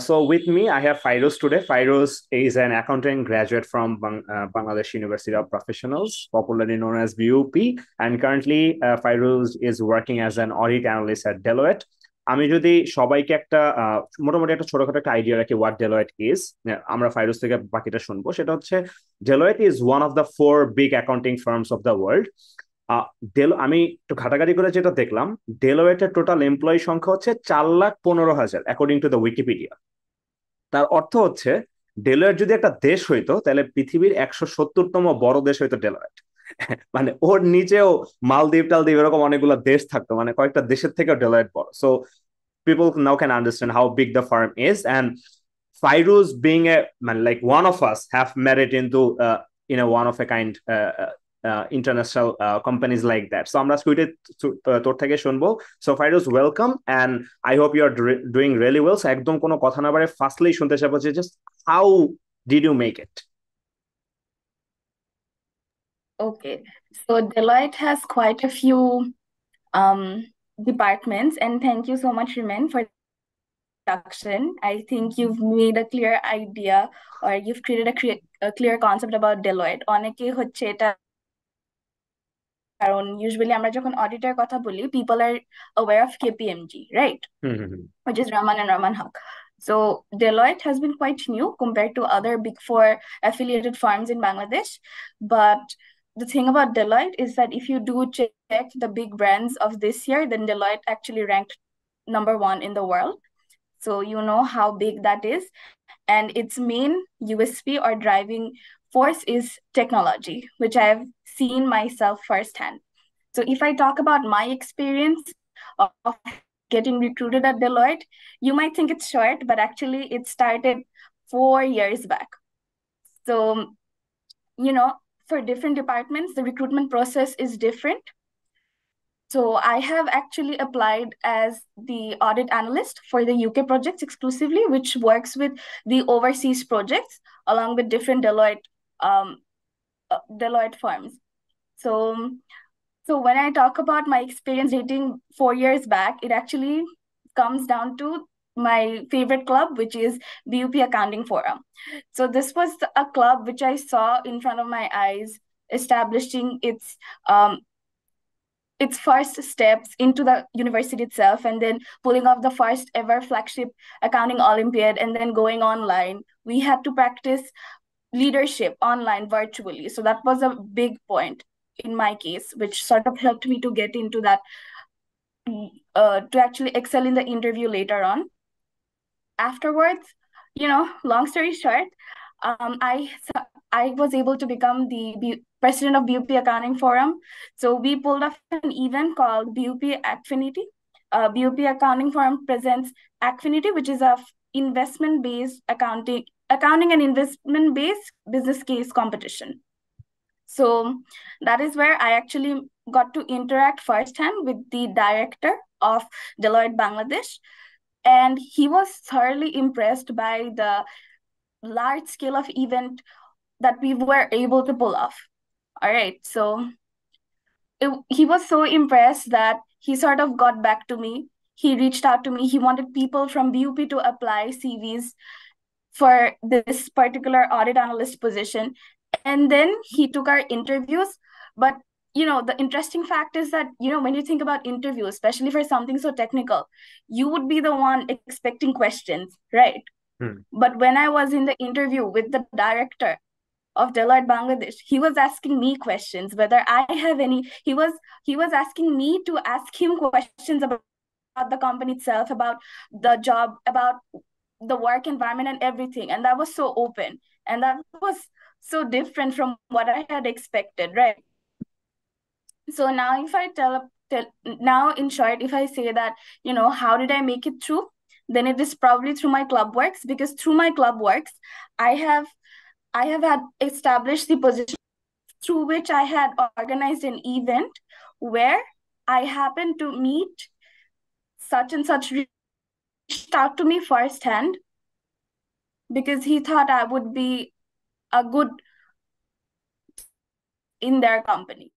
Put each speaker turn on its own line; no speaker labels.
So with me, I have Fairuz today. Fairuz is an accounting graduate from Bangladesh University of Professionals, popularly known as BUP, and currently Fairuz is working as an audit analyst at Deloitte. আমি যদি সবাইকে একটা মোটামুটি একটা ছোটখাটো একটা idea রাখি what Deloitte is, আমরা ফাইরুজ থেকে বাকিটা শুনবো। সেটা হচ্ছে Deloitte is one of the four big accounting firms of the world. আমি একটু ঘাটাঘাটি করে যেটা দেখলাম, ডেলোয়েটের টোটাল এমপ্লয়ি সংখ্যা হচ্ছে 4,15,000 অ্যাকর্ডিং টু দ্য উইকিপিডিয়া। তার অর্থ হচ্ছে ডেলোয়েট যদি একটা দেশ হইতো তাহলে পৃথিবীর 170তম বড় দেশ হইতো ডেলোয়েট। মানে ওর নিচেও মালদ্বীপ টালদ্বীপ এরকম অনেকগুলো দেশ থাকতো, মানে কয়েকটা দেশের থেকেও ডেলোয়েট বড়। So people now can understand how big the firm is, and Fairuz being a man, like one of us have made it into one of a kind international companies like that. So আমরা সুইটে তোর থেকে শুনবো। So Fairuz, welcome, and I hope you are doing really well. So একদম কোনো কথা না বাড়ে firstly শুনতে চাইবো যে just how did you make it?
Okay, so Deloitte has quite a few um, departments, and thank you so much, Rimen, for the introduction. I think you've made a clear idea, or you've created a clear concept about Deloitte. অনেকে হচ্ছে এটা, কারণ usually আমরা যখন অডিটের কথা বলি, people are aware of KPMG, right? Which is Rahman and Rahman Haq. So Deloitte has been quite new compared to other big four affiliated firms in Bangladesh. But the thing about Deloitte is that if you do check the big brands of this year, then Deloitte actually ranked #1 in the world. So you know how big that is. And its main USP or driving force is technology, which I've seen myself firsthand. So if I talk about my experience of getting recruited at Deloitte, you might think it's short, but actually it started 4 years back. So, for different departments, the recruitment process is different. So I have actually applied as the audit analyst for the UK projects exclusively, which works with the overseas projects along with different Deloitte firms. So when I talk about my experience dating 4 years back, it actually comes down to my favorite club, which is BUP Accounting Forum. So this was a club which I saw in front of my eyes, establishing its first steps into the university itself, and then pulling off the first ever flagship accounting Olympiad, and then going online. We had to practice leadership online virtually. So that was a big point in my case, which sort of helped me to get into that, to actually excel in the interview later on. Afterwards, long story short, I was able to become the president of BUP Accounting Forum. So we pulled off an event called BUP Acfinity. BUP Accounting Forum presents Acfinity, which is a investment-based accounting and investment-based business case competition. So that is where I actually got to interact firsthand with the director of Deloitte Bangladesh. And he was thoroughly impressed by the large scale of event that we were able to pull off. All right. So he was so impressed that he sort of got back to me. He reached out to me. He wanted people from BUP to apply CVs for this particular audit analyst position. And then he took our interviews. But the interesting fact is that, when you think about interview, especially for something so technical, you would be the one expecting questions, right? But when I was in the interview with the director of Deloitte Bangladesh, he was asking me questions, whether I have any. He was asking me to ask him questions about the company itself, about the job, about the work environment and everything. And that was so open. And that was so different from what I had expected, right? So now if I now in short, if I say that, how did I make it through? Then it is probably through my club works, because through my club works, I have had established the position through which I had organized an event where I happened to meet such and such, reached out to me firsthand because he thought I would be a good in their company.